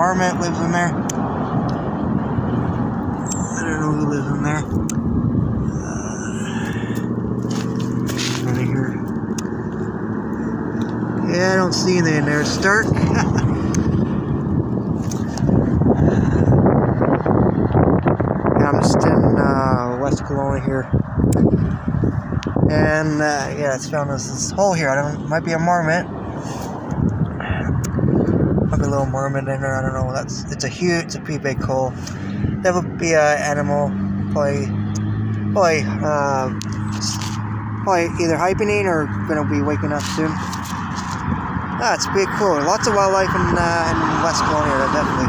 Marmot lives in there. I don't know who lives in there. Right here. Yeah, I don't see anything in there. It's dark. I'm just in West Kelowna here. And yeah, it's found this hole here. Might be a marmot. Might be a little marmot in there. I don't know. It's a pretty big hole. That would be an animal, probably either hibernating or gonna be waking up soon. It's pretty cool. Lots of wildlife in West Kelowna, definitely.